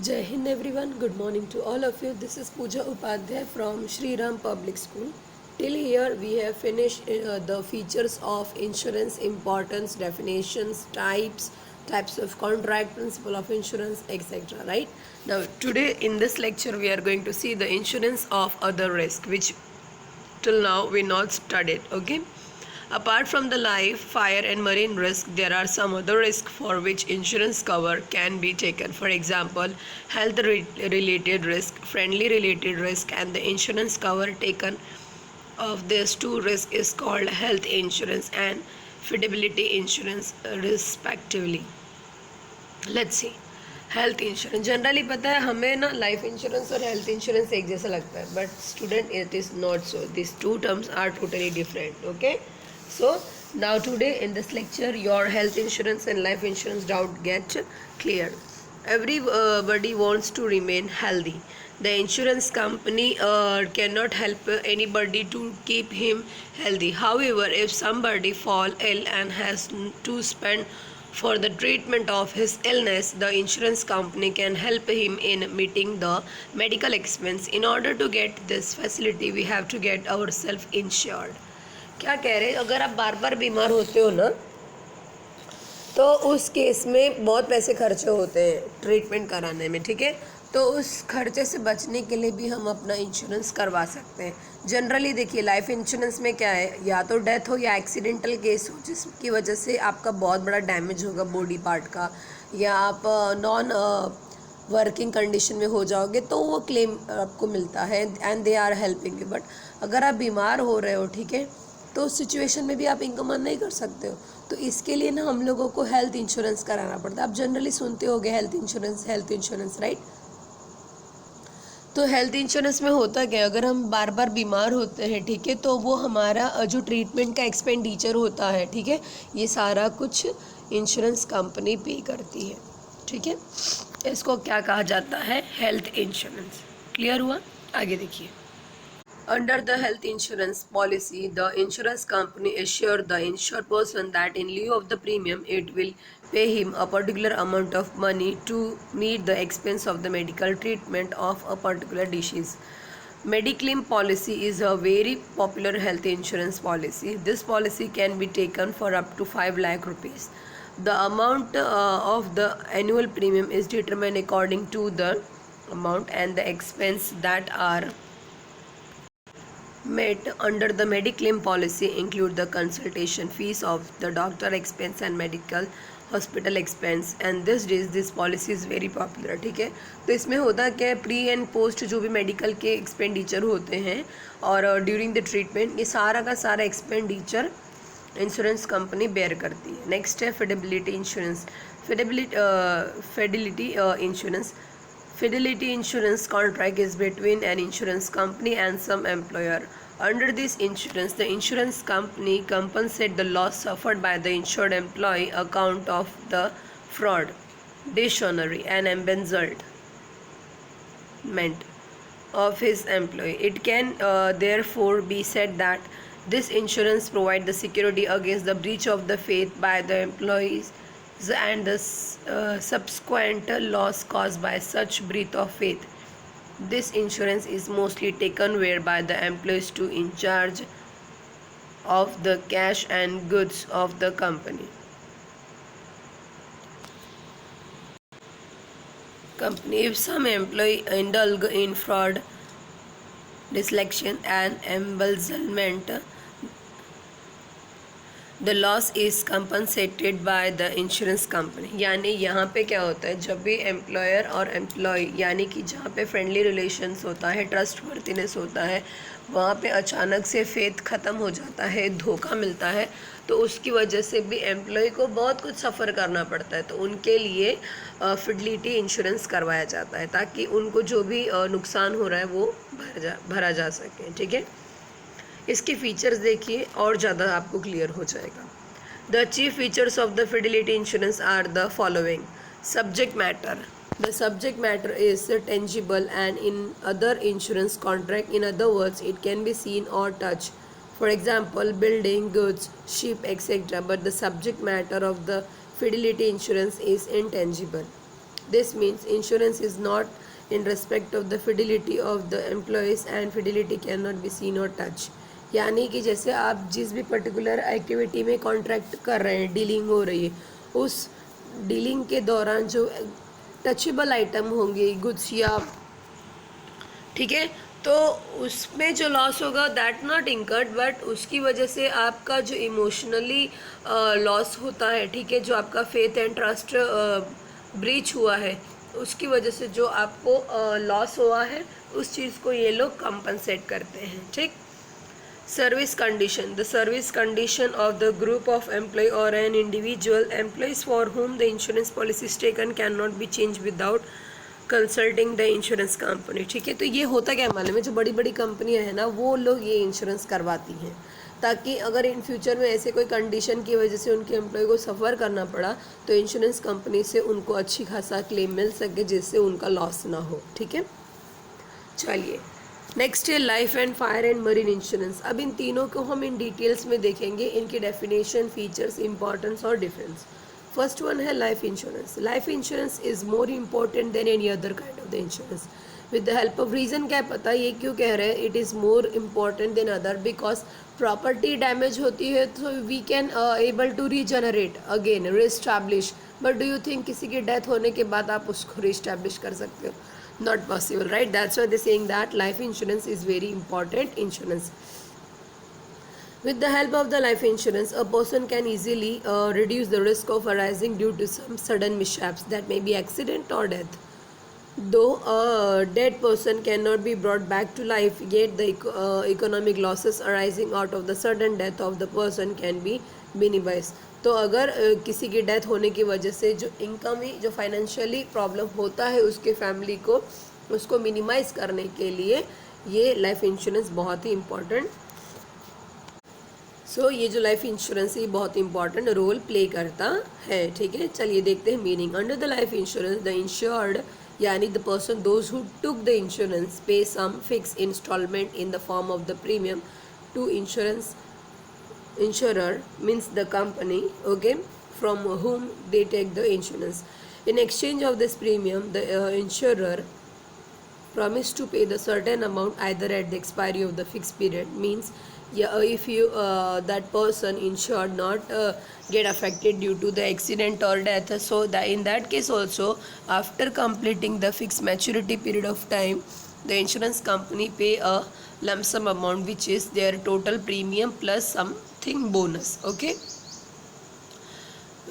Jai Hind everyone, good morning to all of you. This is Pooja Upadhyay from Shri Ram Public School. Till here we have finished the features of insurance, importance, definitions, types of contract, principle of insurance, etc. Right? Now today in this lecture we are going to see the insurance of other risk which till now we not studied. Okay. Apart from the life, fire, and marine risk, there are some other risks for which insurance cover can be taken. For example, health related risk, friendly related risk, and the insurance cover taken of these two risks is called health insurance and fidelity insurance, respectively. Let's see health insurance generally पता है हमें ना life insurance और health insurance एक जैसा लगता है but student it is not so this two terms are totally different okay so now today in this lecture your health insurance and life insurance doubt get clear. Everybody wants to remain healthy. The insurance company cannot help anybody to keep him healthy. However, if somebody fall ill and has to spend for the treatment of his illness, the insurance company can help him in meeting the medical expense. In order to get this facility, we have to get ourselves insured. क्या कह रहे हैं, अगर आप बार बार बीमार होते हो ना तो उस केस में बहुत पैसे खर्चे होते हैं ट्रीटमेंट कराने में, ठीक है। तो उस खर्चे से बचने के लिए भी हम अपना इंश्योरेंस करवा सकते हैं। जनरली देखिए लाइफ इंश्योरेंस में क्या है, या तो डेथ हो या एक्सीडेंटल केस हो जिसकी वजह से आपका बहुत बड़ा डैमेज होगा बॉडी पार्ट का, या आप नॉन वर्किंग कंडीशन में हो जाओगे तो वो क्लेम आपको मिलता है and they are helping you. But अगर आप बीमार हो रहे हो, ठीक है, तो उस सिचुएशन में भी आप इनकम अर्न नहीं कर सकते हो। तो इसके लिए ना हम लोगों को हेल्थ इंश्योरेंस कराना पड़ता है। आप जनरली सुनते होगे हेल्थ इंश्योरेंस राइट। तो हेल्थ इंश्योरेंस में होता क्या है, अगर हम बार बार बीमार होते हैं, ठीक है, तो वो हमारा जो ट्रीटमेंट का एक्सपेंडिचर होता है, ठीक है, ये सारा कुछ इंश्योरेंस कंपनी पे करती है, ठीक है। इसको क्या कहा जाता है, हेल्थ इंश्योरेंस। क्लियर हुआ? आगे देखिए। Under the health insurance policy, the insurance company assures the insured person that in lieu of the premium, it will pay him a particular amount of money to meet the expense of the medical treatment of a particular disease. Mediclaim policy is a very popular health insurance policy. This policy can be taken for up to 5 lakh rupees. The amount of the annual premium is determined according to the amount and the expense that are met under the Mediclaim policy include the consultation fees of the doctor expense and medical hospital expense and this policy is very popular, ठीक है। तो इसमें होता क्या है, pre and post जो भी medical के एक्सपेंडिचर होते हैं और ड्यूरिंग द ट्रीटमेंट, ये सारा का सारा एक्सपेंडिचर इंश्योरेंस कंपनी बेयर करती है। नेक्स्ट है fidelity insurance. Fidelity insurance Fidelity insurance contract is between an insurance company and some employer. Under this insurance, the insurance company compensates the loss suffered by the insured employee account of the fraud, dishonor, and embezzlement of his employee. It can therefore be said that this insurance provides the security against the breach of the faith by the employees and the subsequent loss caused by such breach of faith. This insurance is mostly taken whereby the employees to in charge of the cash and goods of the company. If some employee indulge in fraud, dislection and embezzlement, the loss is compensated by the insurance company. यानी यहाँ पे क्या होता है, जब भी employer और employ यानी कि जहाँ पे फ्रेंडली रिलेशंस होता है, ट्रस्ट वर्थिनेस होता है, वहाँ पे अचानक से फेथ ख़त्म हो जाता है, धोखा मिलता है, तो उसकी वजह से भी एम्प्लॉय को बहुत कुछ सफ़र करना पड़ता है। तो उनके लिए फिडलिटी इंश्योरेंस करवाया जाता है ताकि उनको जो भी नुकसान हो रहा है वो भरा जा सके, ठीक है। इसके फीचर्स देखिए और ज़्यादा आपको क्लियर हो जाएगा। The chief features of the fidelity insurance are the following. Subject matter, the subject matter is tangible and in other insurance contract, in other words it can be seen or touch, for example building, goods, ship etcetera, but the subject matter of the fidelity insurance is intangible. This means insurance is not in respect of the fidelity of the employees and fidelity cannot be seen or touched. यानी कि जैसे आप जिस भी particular activity में contract कर रहे हैं, डीलिंग हो रही है, उस डीलिंग के दौरान जो टचेबल आइटम होंगे, गुड्स या ठीक है, तो उसमें जो लॉस होगा दैट नॉट इंकर्ड, बट उसकी वजह से आपका जो इमोशनली लॉस होता है, ठीक है, जो आपका फेथ एंड ट्रस्ट ब्रीच हुआ है, उसकी वजह से जो आपको लॉस हुआ है उस चीज़ को ये लोग कंपनसेट करते हैं. ठीक. Service condition. The service condition of the group of employee or an individual employees for whom the insurance policy is taken cannot be changed without consulting the insurance company. ठीक है, तो ये होता क्या मालूम है, जो बड़ी बड़ी कंपनियां हैं ना, वो लोग ये इंश्योरेंस करवाती हैं ताकि अगर इन फ्यूचर में ऐसे कोई कंडीशन की वजह से उनके एम्प्लॉय को सफ़र करना पड़ा तो इंश्योरेंस कंपनी से उनको अच्छी खासा क्लेम मिल सके जिससे उनका लॉस ना हो. ठीक है, चलिए नेक्स्ट है life and fire and marine insurance. अब इन तीनों को हम इन डिटेल्स में देखेंगे, इनकी डेफिनेशन, फीचर्स, इंपॉर्टेंस और डिफरेंस. फर्स्ट वन है life insurance. Life insurance is more important than any other kind of the insurance. With the help of reason क्या है पता, ये क्यों कह रहे हैं it is more important than other, because property damage होती है तो we can able to regenerate again, reestablish. But do you think किसी की डेथ होने के बाद आप उसको रिस्टैब्लिश कर सकते हो? Not possible, right? That's why they're saying that life insurance is very important insurance. With the help of the life insurance, a person can easily reduce the risk of arising due to some sudden mishaps, that may be accident or death. Though a dead person cannot be brought back to life, yet the economic losses arising out of the sudden death of the person can be minimized. तो अगर किसी की death होने की वजह से जो income ही, जो फाइनेंशियली प्रॉब्लम होता है उसके फैमिली को, उसको मिनिमाइज करने के लिए ये लाइफ इंश्योरेंस बहुत ही इम्पॉर्टेंट. सो ये जो लाइफ इंश्योरेंस है बहुत इंपॉर्टेंट रोल प्ले करता है. ठीक है, चलिए देखते हैं meaning. Under the life insurance the insured यानी the person those who took the insurance pay some fix instalment in the form of the premium to insurer means the company, okay, from whom they take the insurance. In exchange of this premium, the insurer promise to pay the certain amount either at the expiry of the fixed period, means if you that person insured not get affected due to the accident or death, so that in that case also after completing the fixed maturity period of time, the insurance company pay a lump sum amount which is their total premium plus something bonus. Okay,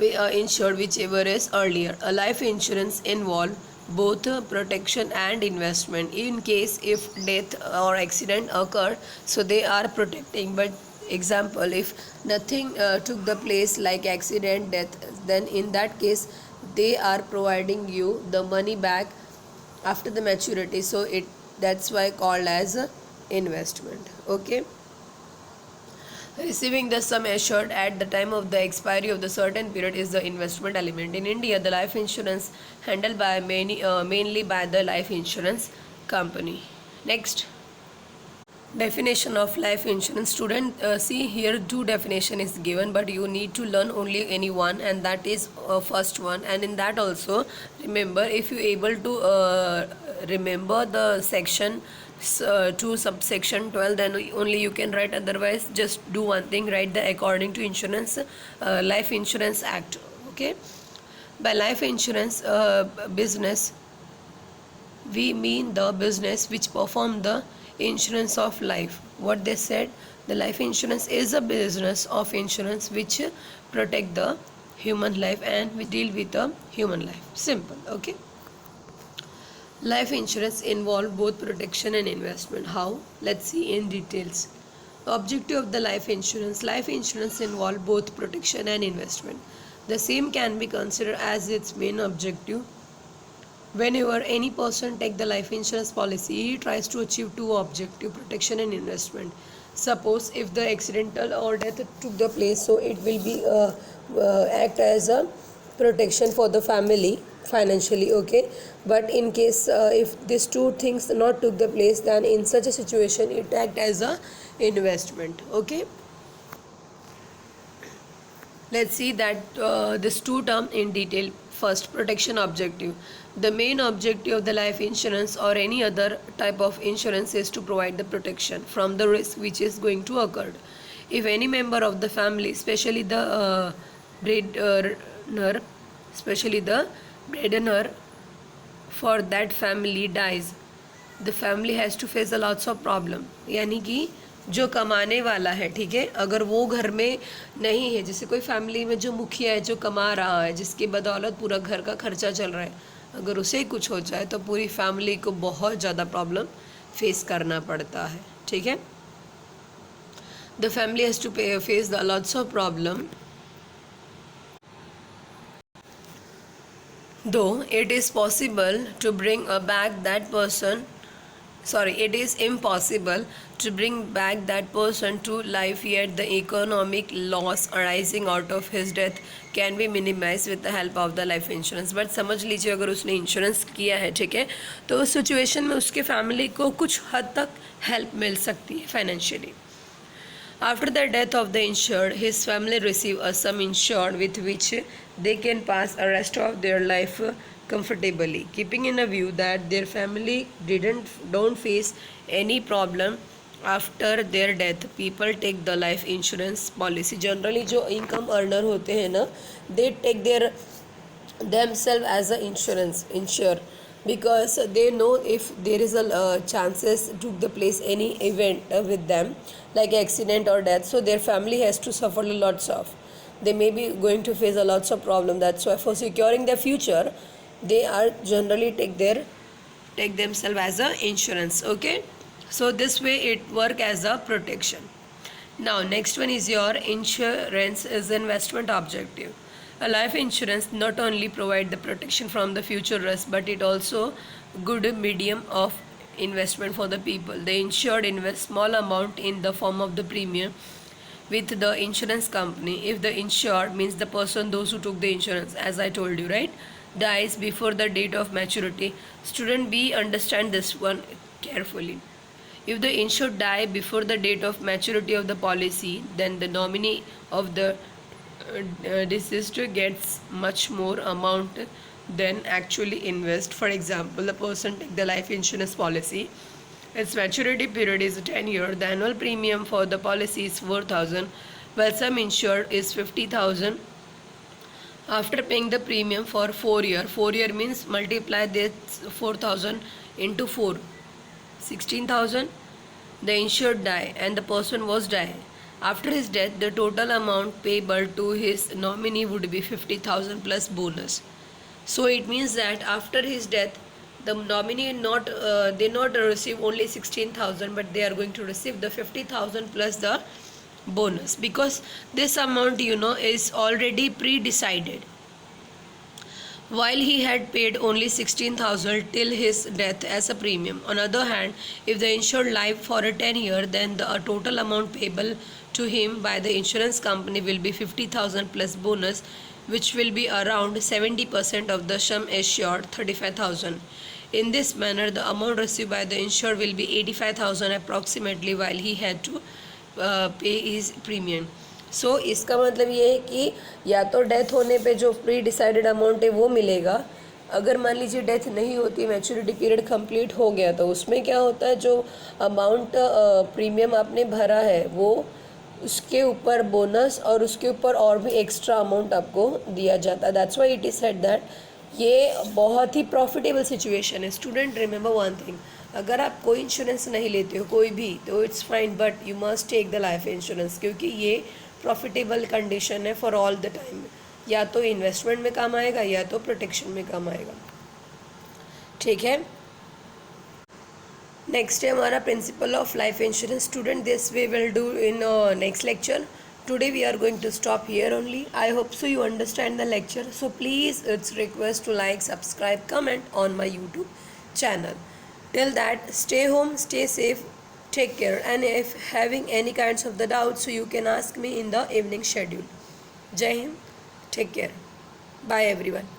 we are insured whichever is earlier. A life insurance involve both protection and investment. In case if death or accident occur, so they are protecting, but example if nothing took the place like accident, death, then in that case they are providing you the money back after the maturity, so that's why called as a investment. Okay, receiving the sum assured at the time of the expiry of the certain period is the investment element. In India, the life insurance handled by mainly by the life insurance company. Next, definition of life insurance. Student, see here two definition is given, but you need to learn only any one, and that is first one. And in that also remember, if you able to remember the section to subsection 12, then only you can write. Otherwise just do one thing, write the according to insurance life insurance act. Okay, by life insurance business we mean the business which perform the insurance of life. What they said, the life insurance is a business of insurance which protect the human life and we deal with the human life. Simple. Okay, life insurance involve both protection and investment. How? Let's see in details. Objective of the life insurance involve both protection and investment. The same can be considered as its main objective. Whenever any person take the life insurance policy, he tries to achieve two objectives, protection and investment. Suppose if the accidental or death took the place, so it will be act as a protection for the family financially. Okay, but in case if these two things not took the place, then in such a situation it act as a investment. Okay, let's see that this two term in detail. First, protection objective. The main objective of the life insurance or any other type of insurance is to provide the protection from the risk which is going to occur. If any member of the family, especially the breadwinner, especially the breadwinner for that family dies, the family has to face a lots of problem. यानी कि जो कमाने वाला है, ठीक है, अगर वो घर में नहीं है, जैसे कोई फैमिली में जो मुखिया है, जो कमा रहा है, जिसकी बदौलत पूरा घर का खर्चा चल रहा है, अगर उसे कुछ हो जाए तो पूरी फैमिली को बहुत ज़्यादा प्रॉब्लम फेस करना पड़ता है, ठीक है. The family has to face the lots of problem. Though it is possible to bring back that person, it is impossible to bring back that person to life, yet the economic loss arising out of his death can be minimized with the help of the life insurance. But समझ लीजिए अगर उसने insurance किया है, ठीक है, तो उस सिचुएशन में उसके फैमिली को कुछ हद तक हेल्प मिल सकती है financially. After the death of the insured, his family receive a sum insured with which they can pass the rest of their life comfortably, keeping in a view that their family don't face any problem after their death. People take the life insurance policy. Generally, जो income earner होते हैं ना, they take their themselves as a insure, because they know if there is a chances to the place any event with them like accident or death, so their family has to suffer lots of, they may be going to face a lots of problem. That's why for securing their future they are generally take themselves as a insurance. Okay, so this way it work as a protection. Now next one is your insurance is investment objective. A life insurance not only provide the protection from the future risk, but it also good medium of investment for the people. The insured invest small amount in the form of the premium with the insurance company. If the insured means the person, those who took the insurance, as I told you, right, dies before the date of maturity. Student B, understand this one carefully. If the insured die before the date of maturity of the policy, then the nominee of the deceased gets much more amount than actually invest. For example, the person take the life insurance policy, its maturity period is 10 years, the annual premium for the policy is 4,000, while sum insured is 50,000. After paying the premium for 4 years, 4 year means multiply this 4,000 into 4, 16,000. The insured die and the person was die. After his death, the total amount payable to his nominee would be 50,000 plus bonus. So it means that after his death, the nominee not receive only 16,000, but they are going to receive the 50,000 plus the bonus, because this amount is already pre-decided. While he had paid only 16,000 till his death as a premium. On the other hand, if the insured live for a 10 year, then the total amount payable to him by the insurance company will be 50,000 plus bonus, which will be around 70% of the sum assured, 35,000. In this manner, the amount received by the insured will be 85,000 approximately, while he had to pay his premium. सो इसका मतलब ये है कि या तो death होने पे जो प्री डिसाइडेड अमाउंट है वो मिलेगा. अगर मान लीजिए डेथ नहीं होती, मैच्योरिटी पीरियड कंप्लीट हो गया, तो उसमें क्या होता है, जो अमाउंट प्रीमियम आपने भरा है वो उसके ऊपर बोनस और उसके ऊपर और भी एक्स्ट्रा अमाउंट आपको दिया जाता है. That's why it is said that ये बहुत ही प्रॉफिटेबल सिचुएशन है. स्टूडेंट रिमेंबर वन थिंग, अगर आप कोई इंश्योरेंस नहीं लेते हो कोई भी, तो it's fine, but you must take the life insurance, क्योंकि ये प्रॉफिटेबल कंडीशन है फॉर ऑल द टाइम. या तो इन्वेस्टमेंट में काम आएगा या तो प्रोटेक्शन में काम आएगा. ठीक है. नेक्स्ट है हमारा principle of life insurance. Student this we will do in next lecture. Today we are going to stop here only. I hope so you understand the lecture. So please, it's request to like, subscribe, comment on my YouTube channel. Till that, stay home, stay safe, take care, and if having any kinds of the doubts, so you can ask me in the evening schedule. Jai Hind. Take care. Bye everyone.